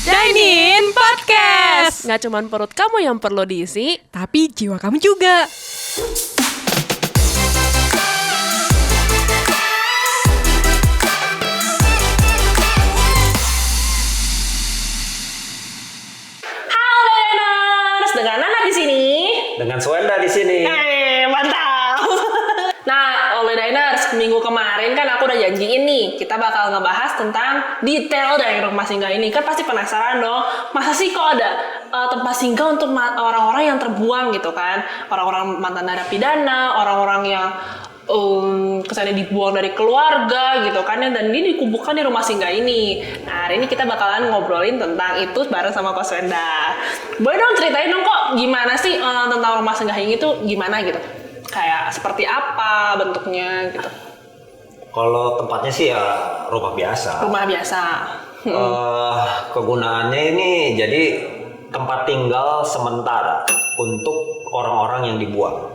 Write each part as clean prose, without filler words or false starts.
Dine-in Podcast. Nggak cuma perut kamu yang perlu diisi, Tapi jiwa kamu juga. halo Diners, dengan Nana di sini. Dengan Swenda di sini. Mantap. Nah, oleh Diners, minggu kemarin kan aku udah janjiin nih, kita bakal ngebahas tentang detail dari rumah singgah ini. Kan pasti penasaran dong, masa sih kok ada tempat singgah untuk orang-orang yang terbuang gitu kan? Orang-orang mantan narapidana, orang-orang yang kesannya dibuang dari keluarga gitu kan, dan ini dikumpulkan di rumah singgah ini. Nah, hari ini kita bakalan ngobrolin tentang itu bareng sama Kak Swenda. Boleh dong ceritain dong kok gimana sih tentang rumah singgah ini tuh gimana gitu? Kayak seperti apa bentuknya gitu? Kalau tempatnya sih ya rumah biasa. Rumah biasa. Kegunaannya ini jadi tempat tinggal sementara untuk orang-orang yang dibuang.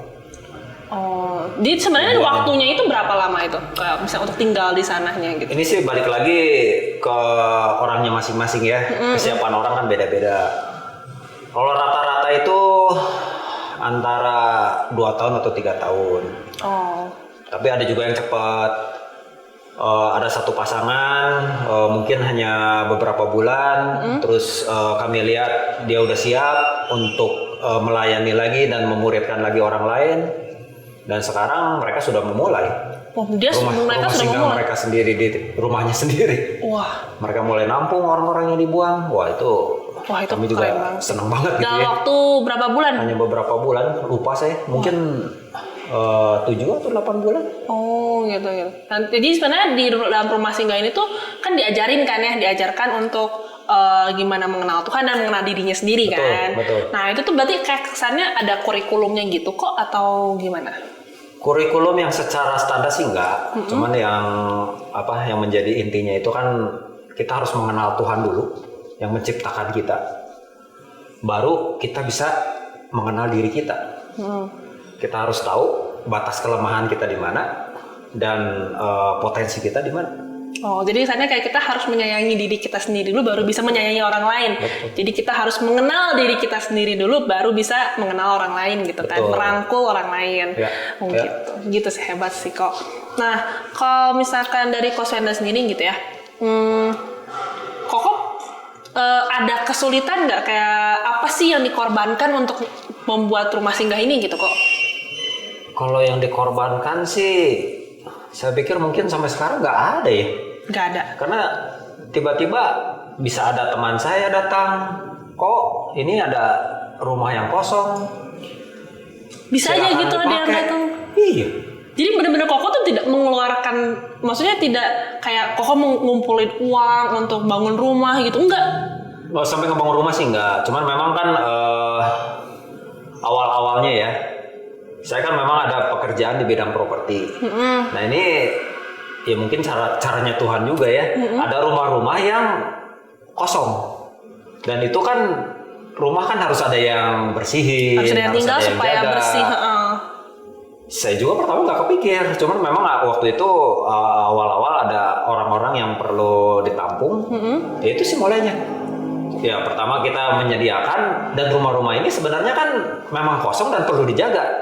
Oh, jadi sebenarnya waktunya itu berapa lama itu? Kayak misalnya untuk tinggal di sananya gitu. Ini sih balik lagi ke orangnya masing-masing ya. Kesiapan orang kan beda-beda. Kalau rata-rata itu antara 2 tahun atau 3 tahun. Oh. Tapi ada juga yang cepat. Ada satu pasangan mungkin hanya beberapa bulan, terus kami lihat dia udah siap untuk melayani lagi dan memuridkan lagi orang lain, dan sekarang mereka sudah memulai. Oh, mereka sudah memulai. Mereka sendiri di rumahnya sendiri. Wah. Mereka mulai nampung orang-orang yang dibuang. Wah itu kami juga keren banget. senang banget gitu Dalam ya. waktu berapa bulan? Hanya beberapa bulan, lupa saya. Mungkin 7 atau 8 bulan. Oh gitu. Dan jadi sebenarnya di dalam rumah singgah ini tuh kan diajarkan untuk gimana mengenal Tuhan dan mengenal dirinya sendiri. Betul, kan. betul. Nah itu tuh berarti kayak kesannya ada kurikulumnya gitu kok atau gimana? Kurikulum yang secara standar sih enggak. Cuman yang yang menjadi intinya itu kan kita harus mengenal Tuhan dulu yang menciptakan kita. Baru kita bisa mengenal diri kita. Kita harus tahu batas kelemahan kita di mana dan potensi kita di mana. Oh, jadi misalnya kayak kita harus menyayangi diri kita sendiri dulu baru bisa menyayangi orang lain. Betul. Jadi kita harus mengenal diri kita sendiri dulu baru bisa mengenal orang lain gitu. Kan, Betul. merangkul orang lain. Ya. Gitu sih, hebat sih kok. Nah, kalau misalkan dari Ko Swenda sendiri gitu ya, Koko ada kesulitan nggak, kayak apa sih yang dikorbankan untuk membuat rumah singgah ini gitu kok? Kalau yang dikorbankan sih, saya pikir mungkin sampai sekarang nggak ada ya. Nggak ada. Karena tiba-tiba bisa ada teman saya datang, kok ini ada rumah yang kosong. Bisa aja Silakan gitu ada yang dipakai. datang. Iya. Jadi benar-benar Koko tuh tidak mengeluarkan, maksudnya tidak kayak Koko ngumpulin uang untuk bangun rumah gitu, enggak? Oh, sampai ngebangun rumah sih enggak. Cuman memang kan awal-awalnya ya, saya kan memang ada pekerjaan di bidang properti. Nah ini ya mungkin caranya Tuhan juga ya. Ada rumah-rumah yang kosong. Dan itu kan rumah kan harus ada yang bersihin, Harus ada yang tinggal ada yang supaya jaga. bersih. Saya juga pertama nggak kepikir, cuman memang waktu itu awal-awal ada orang-orang yang perlu ditampung, ya itu sih mulainya. Ya pertama kita menyediakan, dan rumah-rumah ini sebenarnya kan memang kosong dan perlu dijaga.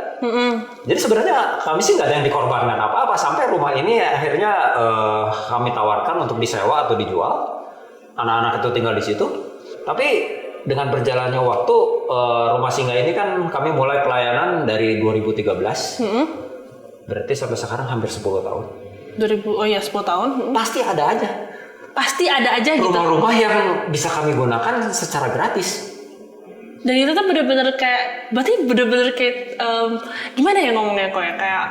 Jadi sebenarnya kami sih nggak ada yang dikorbankan apa-apa, sampai rumah ini akhirnya kami tawarkan untuk disewa atau dijual. Anak-anak itu tinggal di situ, tapi dengan berjalannya waktu, rumah singgah ini kan kami mulai pelayanan dari 2013. Berarti sampai sekarang hampir 10 tahun. 10 tahun. Pasti ada aja. Pasti ada aja gitu. Rumah-rumah yang bisa kami gunakan secara gratis. Dan itu tuh bener-bener kayak, berarti bener-bener kayak, gimana ya ngomongnya kok ya, kayak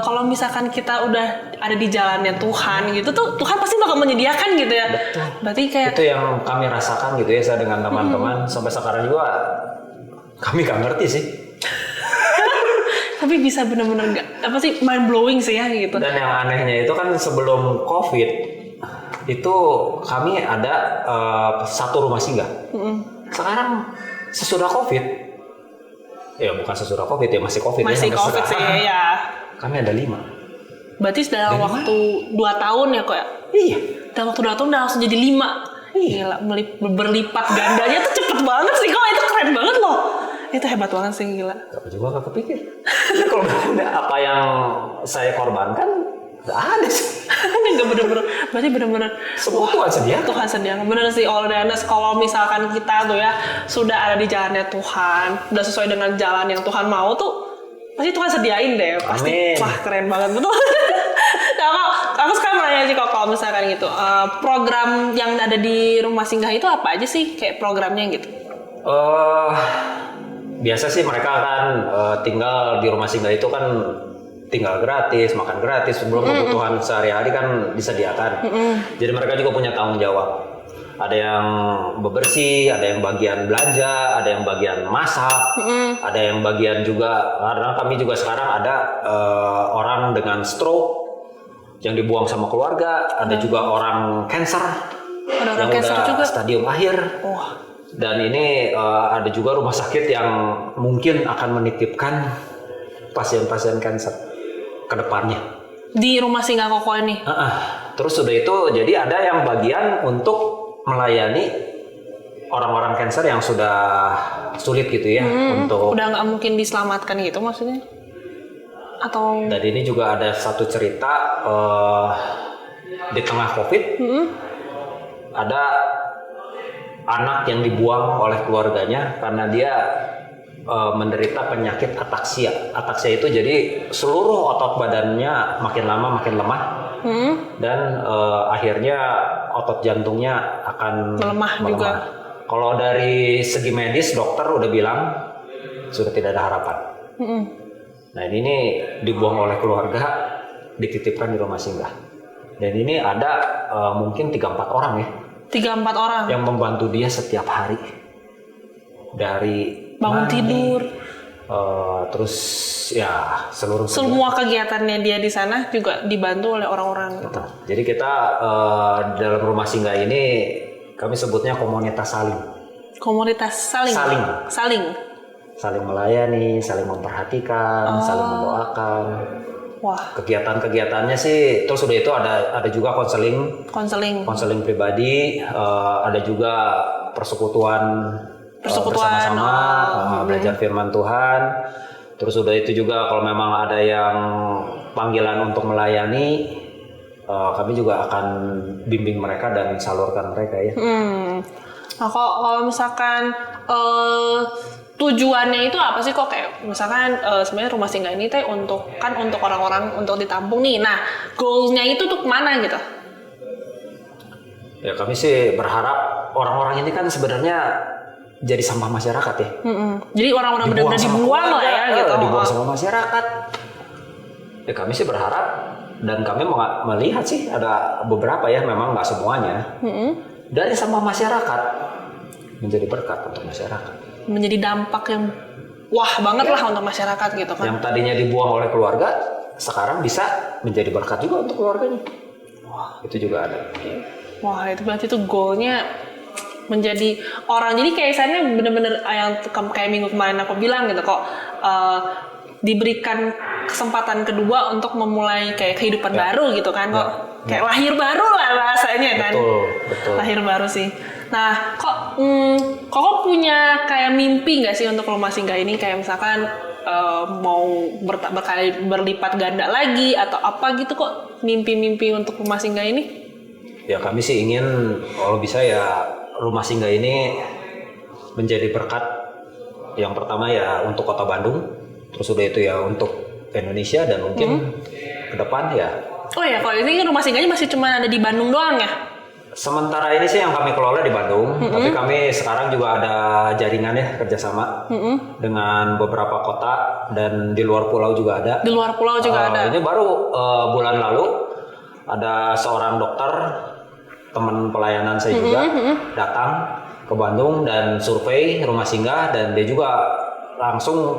kalau misalkan kita udah ada di jalannya Tuhan gitu tuh, Tuhan pasti bakal menyediakan gitu ya. Betul. Berarti kayak Itu yang kami rasakan gitu ya, saya dengan teman-teman. Sampai sekarang juga kami gak ngerti sih. tapi bisa bener-bener apa sih, mind blowing sih ya gitu. Dan yang anehnya itu kan sebelum COVID itu kami ada satu rumah singgah. Sekarang sesudah COVID, ya bukan sesudah COVID ya, masih COVID Masih ya, sampai COVID sih sekarang, ya. kami ada 5. Berarti dalam waktu 2 tahun ya kok ya? Iya. Dalam waktu 2 tahun udah langsung jadi 5. Gila, berlipat gandanya tuh cepet banget sih kok. Itu keren banget loh. Itu hebat banget sih, gila. Aku juga gak kepikir. Kalau udah apa yang saya korbankan, gak ada sih. Ini gak bener-bener, berarti bener-bener Semua Tuhan sediakan. Tuhan sediakan. Bener sih, all Danas, kalau misalkan kita tuh ya sudah ada di jalannya Tuhan, udah sesuai dengan jalan yang Tuhan mau tuh, pasti Tuhan sediain deh. Pasti. Amin. Wah, keren banget, betul. Nah, aku sekarang mau nanya sih kok, kalau misalkan gitu, program yang ada di rumah singgah itu apa aja sih? Kayak programnya gitu. Biasa sih mereka kan tinggal di rumah singgah itu kan tinggal gratis, makan gratis, sebelum kebutuhan sehari-hari kan disediakan. Jadi mereka juga punya tanggung jawab. Ada yang bebersih, ada yang bagian belanja, ada yang bagian masak, ada yang bagian juga, karena kami juga sekarang ada orang dengan stroke yang dibuang sama keluarga, ada juga orang cancer Ada orang yang cancer udah juga. stadium akhir. Wah, Dan ini ada juga rumah sakit yang mungkin akan menitipkan pasien-pasien kanker ke depannya. di rumah singgah Koko ini. Terus sudah itu, jadi ada yang bagian untuk melayani orang-orang kanker yang sudah sulit gitu ya untuk. Udah nggak mungkin diselamatkan gitu maksudnya? Atau Dan ini juga ada satu cerita di tengah COVID ada anak yang dibuang oleh keluarganya karena dia menderita penyakit ataksia. Ataksia itu jadi seluruh otot badannya makin lama makin lemah dan akhirnya otot jantungnya akan Melemah juga. Kalau dari segi medis dokter udah bilang sudah tidak ada harapan. Nah ini dibuang oleh keluarga, dititipkan di rumah singgah. Dan ini ada mungkin 3-4 orang ya 3-4 orang yang membantu dia setiap hari. Dari bangun mandi, tidur, terus ya seluruh semua kegiatannya dia di sana juga dibantu oleh orang-orang. kegiatan. Jadi kita dalam rumah singgah ini kami sebutnya komunitas saling. Komunitas saling Saling melayani, saling memperhatikan, saling mendoakan. Wah, Kegiatan-kegiatannya sih terus udah itu ada juga konseling pribadi, ada juga persekutuan bersama-sama, belajar firman Tuhan. Terus udah itu juga kalau memang ada yang panggilan untuk melayani, kami juga akan bimbing mereka dan salurkan mereka ya. Nah kalau misalkan tujuannya itu apa sih kok, kayak misalkan sebenarnya rumah singgah ini teh untuk orang-orang untuk ditampung nih. Nah, goalnya itu tuh kemana gitu? Ya kami sih berharap orang-orang ini kan sebenarnya jadi sampah masyarakat ya. Jadi orang-orang benar-benar sama dibuang lah ya keluarga, gitu. dibuang sama masyarakat. Ya kami sih berharap dan kami melihat sih ada beberapa ya, memang nggak semuanya. Dari sampah masyarakat menjadi berkat untuk masyarakat. Menjadi dampak yang wah banget lah untuk masyarakat gitu kan. Yang tadinya dibuang oleh keluarga, sekarang bisa menjadi berkat juga untuk keluarganya. Wah, itu juga ada. Wah, itu berarti tuh goalnya menjadi orang. Jadi kayak saya bener-bener yang kayak minggu kemarin aku bilang gitu kok, diberikan kesempatan kedua untuk memulai kayak kehidupan baru gitu kan kok. Kayak lahir baru lah bahasanya kan. Betul. Lahir baru sih. Nah, kok punya kayak mimpi nggak sih untuk rumah singgah ini, kayak misalkan mau berlipat ganda lagi atau apa gitu kok, mimpi-mimpi untuk rumah singgah ini? Ya kami sih ingin kalau bisa ya rumah singgah ini menjadi berkat. Yang pertama ya untuk Kota Bandung, terus udah itu ya untuk Indonesia dan mungkin ke depan ya. Oh ya, kalau ini rumah singgahnya masih cuma ada di Bandung doang ya? Sementara ini sih yang kami kelola di Bandung, tapi kami sekarang juga ada jaringan ya kerjasama dengan beberapa kota dan di luar pulau juga ada. Di luar pulau juga ada. Ini baru bulan lalu ada seorang dokter teman pelayanan saya juga datang ke Bandung dan survei rumah singgah, dan dia juga langsung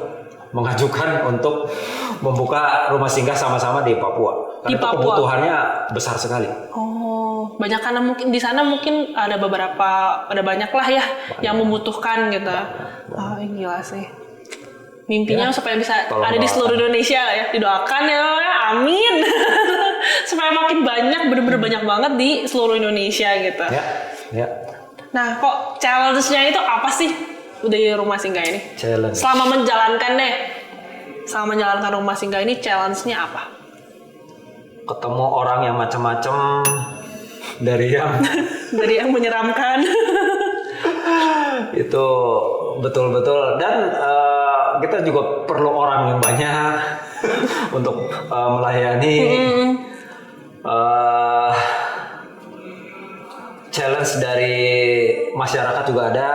mengajukan untuk membuka rumah singgah sama-sama di Papua. Karena itu kebutuhannya besar sekali. Oh, banyak karena mungkin di sana mungkin ada banyak lah ya yang membutuhkan gitu. Oh, gila sih. Mimpinya supaya bisa ada di seluruh Indonesia lah ya. Didoakan ya, amin. supaya makin banyak, bener-bener banyak banget di seluruh Indonesia gitu. Ya. Nah, kok challenge-nya itu apa sih di rumah singgah ini? Challenge. Selama menjalankan rumah singgah ini, challenge-nya apa? Ketemu orang yang macam-macam, dari yang menyeramkan. itu betul-betul, dan kita juga perlu orang yang banyak untuk melayani. Challenge dari masyarakat juga ada.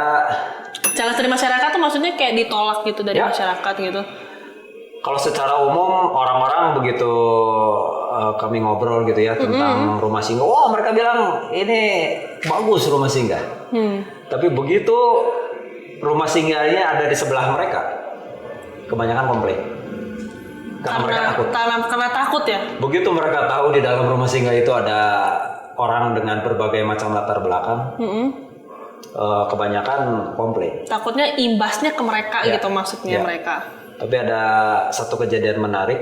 Challenge dari masyarakat tuh maksudnya kayak ditolak gitu dari Ya. masyarakat gitu. Kalau secara umum orang-orang begitu kami ngobrol gitu ya tentang rumah singgah, wah mereka bilang ini bagus rumah singgah. Tapi begitu rumah singgahnya ada di sebelah mereka, kebanyakan komplain. Karena takut ya. Begitu mereka tahu di dalam rumah singgah itu ada orang dengan berbagai macam latar belakang, kebanyakan komplain. Takutnya imbasnya ke mereka Ya. gitu maksudnya Ya. mereka. Tapi ada satu kejadian menarik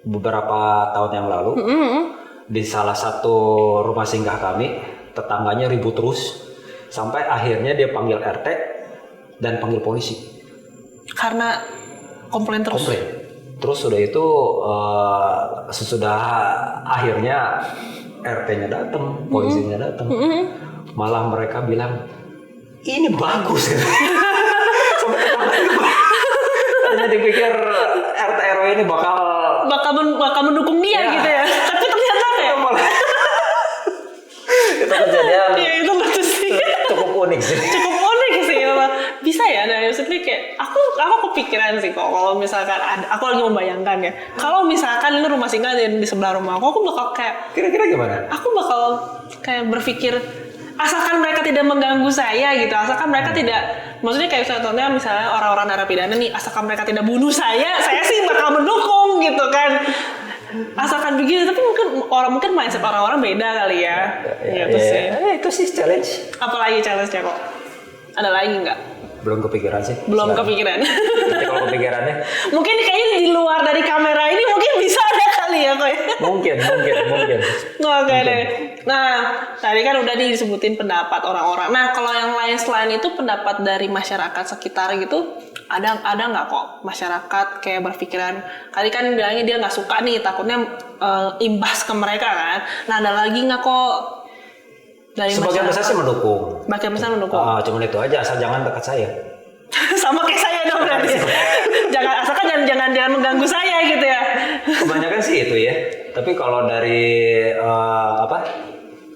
beberapa tahun yang lalu. Di salah satu rumah singgah kami, tetangganya ribut terus sampai akhirnya dia panggil RT dan panggil polisi. Karena komplain terus. Terus sudah itu sesudah akhirnya RT-nya datang, polisinya datang. Malah mereka bilang ini bagus. Sampai tadinya dipikir RT RW ini bakal mendukung dia Ya. gitu ya. Tapi ternyata ya. Itu kejadian Iya, itu lucu sih. cukup unik sih. Cukup unik sih. Bisa ya, nah maksudnya kayak aku kepikiran sih kok kalau misalkan aku lagi membayangkan ya. Kalau misalkan ini rumah singgah di sebelah rumah aku bakal kayak Kira-kira gimana? aku bakal kayak berpikir asalkan mereka tidak mengganggu saya gitu, asalkan mereka tidak, maksudnya kayak contohnya misalnya orang-orang narapidana nih, asalkan mereka tidak bunuh saya sih bakal mendukung gitu kan, asalkan begitu. Tapi mungkin mindset orang-orang beda kali ya. Gitu sih. Itu sih challenge. Apalagi challenge-nya kok? Ada lagi nggak? Belum kepikiran sih. Belum Sekarang. kepikiran. Nanti kalau kepikirannya Mungkin kayaknya di luar dari kamera ini mungkin bisa ada kali ya kok. mungkin. Oke deh. Nah, tadi kan udah disebutin pendapat orang-orang. Nah, kalau yang lain selain itu pendapat dari masyarakat sekitar gitu, ada nggak kok masyarakat kayak berpikiran, tadi kan bilangnya dia nggak suka nih, takutnya imbas ke mereka kan. Nah, ada lagi nggak kok dari Sebagian besar sih mendukung. Bagian besar mendukung. Cuman itu aja, asal jangan dekat saya. Sama kayak saya dong berarti. Asalkan jangan mengganggu saya gitu ya. Kebanyakan sih itu ya. Tapi kalau dari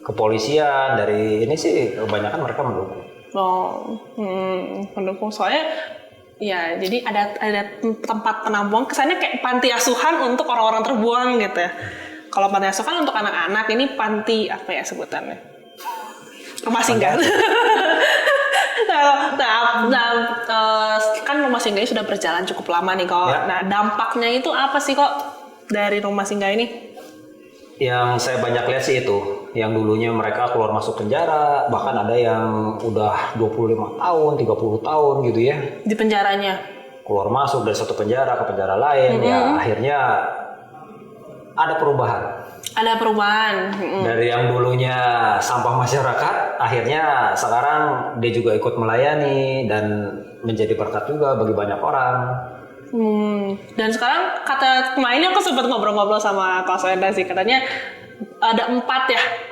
kepolisian, dari ini sih kebanyakan mereka mendukung. Mendukung soalnya ya, jadi ada tempat penampungan, kesannya kayak panti asuhan untuk orang-orang terbuang gitu ya. Kalau panti asuhan untuk anak-anak, ini panti apa ya sebutannya? Rumah singgah. Kan rumah singgah ini sudah berjalan cukup lama nih kok. Ya. Nah, dampaknya itu apa sih kok dari rumah singgah ini? Yang saya banyak lihat sih itu, yang dulunya mereka keluar masuk penjara, bahkan ada yang udah 25 tahun, 30 tahun gitu ya. Di penjaranya? Keluar masuk dari satu penjara ke penjara lain, ya akhirnya ada perubahan. Ada perubahan. Dari yang dulunya sampah masyarakat, akhirnya sekarang dia juga ikut melayani dan menjadi berkat juga bagi banyak orang. Dan sekarang kemarin aku sempat ngobrol-ngobrol sama Kak Soenda sih, katanya ada 4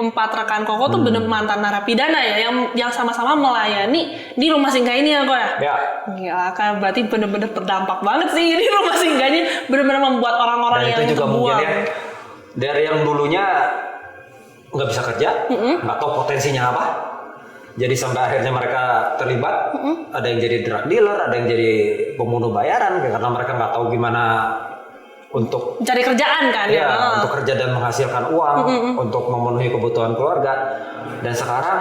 rekan Koko tuh bener mantan narapidana ya, yang sama-sama melayani di rumah singgah ini ya kok ya. Ya. Gila, kan berarti bener-bener terdampak banget sih ini rumah singgahnya, bener-bener membuat orang-orang Dan yang itu juga mungkin terbuang. ya, dari yang dulunya nggak bisa kerja, nggak tahu potensinya apa, jadi sampai akhirnya mereka terlibat. Ada yang jadi drug dealer, ada yang jadi pembunuh bayaran karena mereka nggak tahu gimana untuk Cari kerjaan kan ya, untuk kerja dan menghasilkan uang untuk memenuhi kebutuhan keluarga. Dan sekarang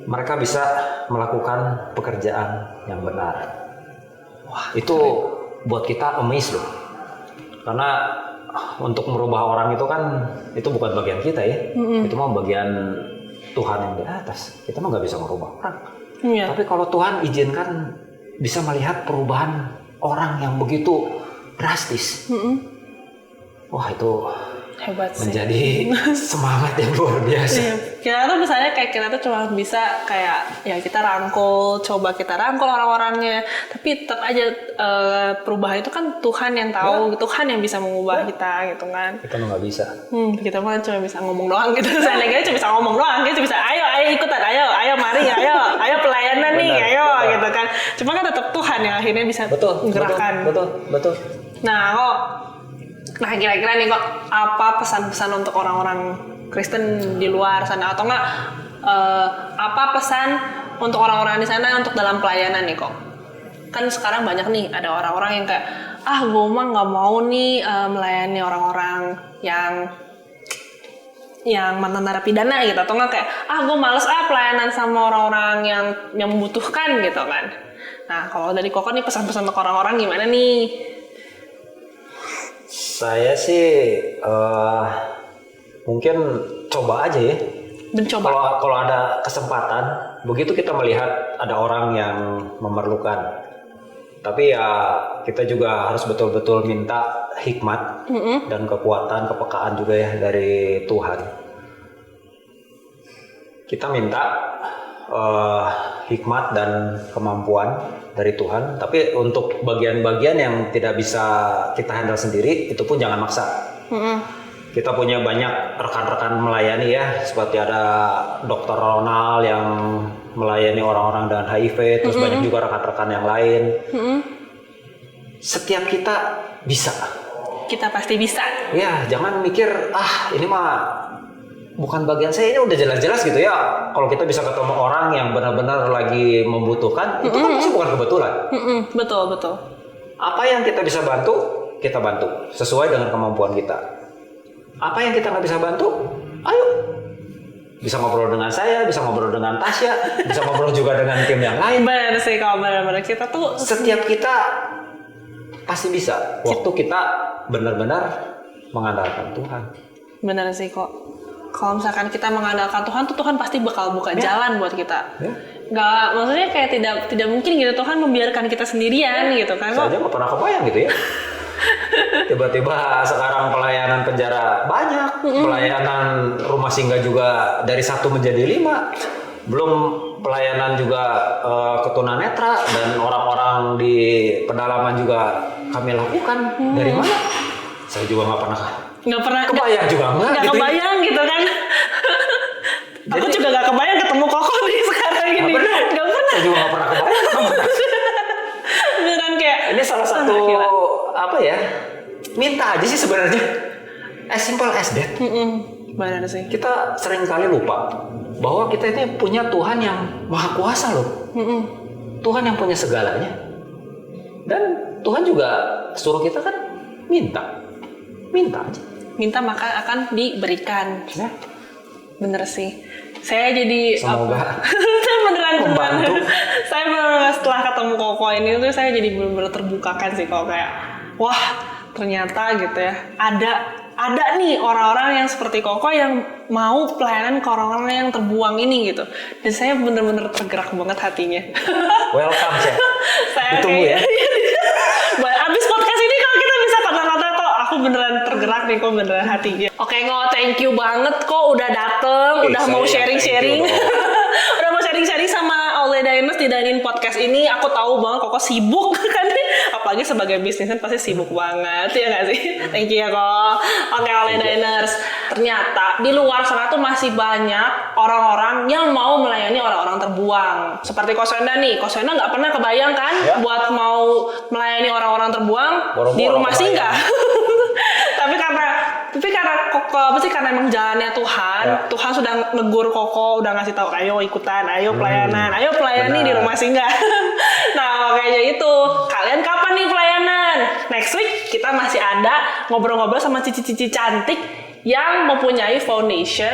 mereka bisa melakukan pekerjaan yang benar. Wah, itu buat kita amazed loh. Karena untuk merubah orang itu kan itu bukan bagian kita ya. Itu mah bagian Tuhan yang di atas. Kita mah nggak bisa merubah orang. Iya. Tapi kalau Tuhan izinkan bisa melihat perubahan orang yang begitu drastis. Wah, itu Hebat sih. menjadi semangat yang luar biasa. Iya. Kita tuh misalnya kayak kita tuh cuma bisa kayak ya kita coba kita rangkul orang-orangnya, tapi tetap aja perubahan itu kan Tuhan yang tahu, Tuhan yang bisa mengubah kita gitu kan. Kita nggak bisa. Kita kan cuma bisa ngomong doang gitu. Saya lagi cuma bisa ngomong doang, kita cuma bisa ayo ikutan, ayo mari, ayo pelayanan nih, Benar, ayo benar. gitu kan. Cuma kan tetap Tuhan yang akhirnya bisa menggerakkan. Betul. Nah kira-kira nih kok apa pesan-pesan untuk orang-orang Kristen di luar sana atau enggak apa pesan untuk orang-orang di sana untuk dalam pelayanan nih kok? Kan sekarang banyak nih ada orang-orang yang kayak gue mah nggak mau nih melayani orang-orang yang mantan narapidana gitu atau enggak kayak gue males pelayanan sama orang-orang yang membutuhkan gitu kan. Nah kalau dari Koko nih pesan-pesan untuk orang-orang gimana nih? Saya sih mungkin coba aja ya. Mencoba. Kalau ada kesempatan, begitu kita melihat ada orang yang memerlukan, tapi ya kita juga harus betul-betul minta hikmat dan kekuatan, kepekaan juga ya dari Tuhan. Kita minta hikmat dan kemampuan dari Tuhan, tapi untuk bagian-bagian yang tidak bisa kita handle sendiri, itu pun jangan maksa. Kita punya banyak rekan-rekan melayani ya, seperti ada Dr. Ronald yang melayani orang-orang dengan HIV, terus banyak juga rekan-rekan yang lain. Setiap kita bisa. Kita pasti bisa. Ya, jangan mikir ini mah bukan bagian saya, ini udah jelas-jelas gitu ya. Kalau kita bisa ketemu orang yang benar-benar lagi membutuhkan, itu kan pasti bukan kebetulan. Betul. Apa yang kita bisa bantu, kita bantu sesuai dengan kemampuan kita. Apa yang kita nggak bisa bantu, ayo. Bisa ngobrol dengan saya, bisa ngobrol dengan Tasya, bisa ngobrol juga dengan tim yang lain. Benar sih kalau benar-benar kita tuh Setiap kita pasti bisa. Waktu kita benar-benar mengandalkan Tuhan. benar sih kok. Kalau misalkan kita mengandalkan Tuhan tuh Tuhan pasti bakal buka jalan buat kita. Nggak, maksudnya kayak tidak mungkin gitu Tuhan membiarkan kita sendirian gitu kan. Saya aja nggak pernah kebayang gitu ya. Tiba-tiba sekarang pelayanan penjara banyak, pelayanan rumah singgah juga dari 1 menjadi 5, belum pelayanan juga ketunanetra dan orang-orang di pedalaman juga kami lakukan. Dari mana? Saya juga nggak pernah kebayang juga nggak gitu. Kebayang gitu kan. Aku juga nggak kebayang ketemu Koko nih sekarang ini. Nggak pernah. Saya juga nggak pernah kebayang. Beneran kayak Ini salah satu apa ya? Minta aja sih sebenarnya. As simple as that. benar sih. Kita sering kali lupa bahwa kita ini punya Tuhan yang maha kuasa loh. Tuhan yang punya segalanya. Dan Tuhan juga suruh kita kan minta aja. Minta maka akan diberikan. Ya. Bener sih. Saya jadi Semoga saya beneran membantu. Saya beneran setelah ketemu Koko ini tuh saya jadi bener-bener terbukakan sih kok kayak wah ternyata gitu ya ada nih orang-orang yang seperti Koko yang mau pelayanan ke orang-orang yang terbuang ini gitu. Dan saya bener-bener tergerak banget hatinya. Welcome, Chef. Saya Ditunggu ya. Abis podcast ini kalau kita bisa kata-kata kok aku beneran tergerak nih kok beneran hatinya. Oke Ngo, thank you banget kok udah dateng, udah mau sharing-sharing. Udah mau sharing-sharing sama All The Diners di Dine-In Podcast ini. Aku tahu banget Koko sibuk kan. Apalagi sebagai bisnismen pasti sibuk banget ya nggak sih? Thank you ya kok. Oke All The Diners. Ternyata di luar sana tuh masih banyak orang-orang yang mau melayani orang-orang terbuang. Seperti Kosenda nih. Kosenda nggak pernah kebayang kan buat mau melayani orang-orang terbuang di rumah singgah. Tapi karena Koko, karena emang jalannya Tuhan, Tuhan sudah negur Koko, udah ngasih tahu, ayo ikutan, ayo pelayanan, ayo pelayani di rumah singgah. Nah, kayaknya itu. Kalian kapan nih pelayanan? Next week kita masih ada ngobrol-ngobrol sama cici-cici cantik yang mempunyai foundation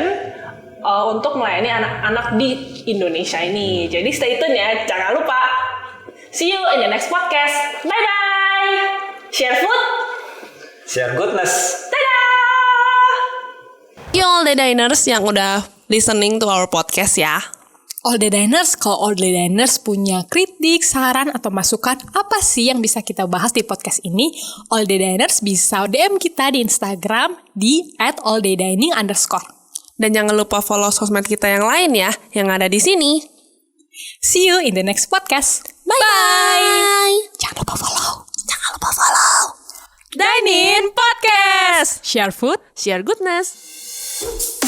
untuk melayani anak-anak di Indonesia ini. Jadi stay tune ya, jangan lupa. See you in the next podcast. Bye-bye. Share food. Share goodness. You All The Diners yang udah listening to our podcast ya. All Day Diners, kalau All Day Diners punya kritik, saran, atau masukan apa sih yang bisa kita bahas di podcast ini, All Day Diners bisa DM kita di Instagram di @alldaydining_. Dan jangan lupa follow sosmed kita yang lain ya, yang ada di sini. See you in the next podcast. Bye. Jangan lupa follow. Dine In Podcast. Share food. Share goodness.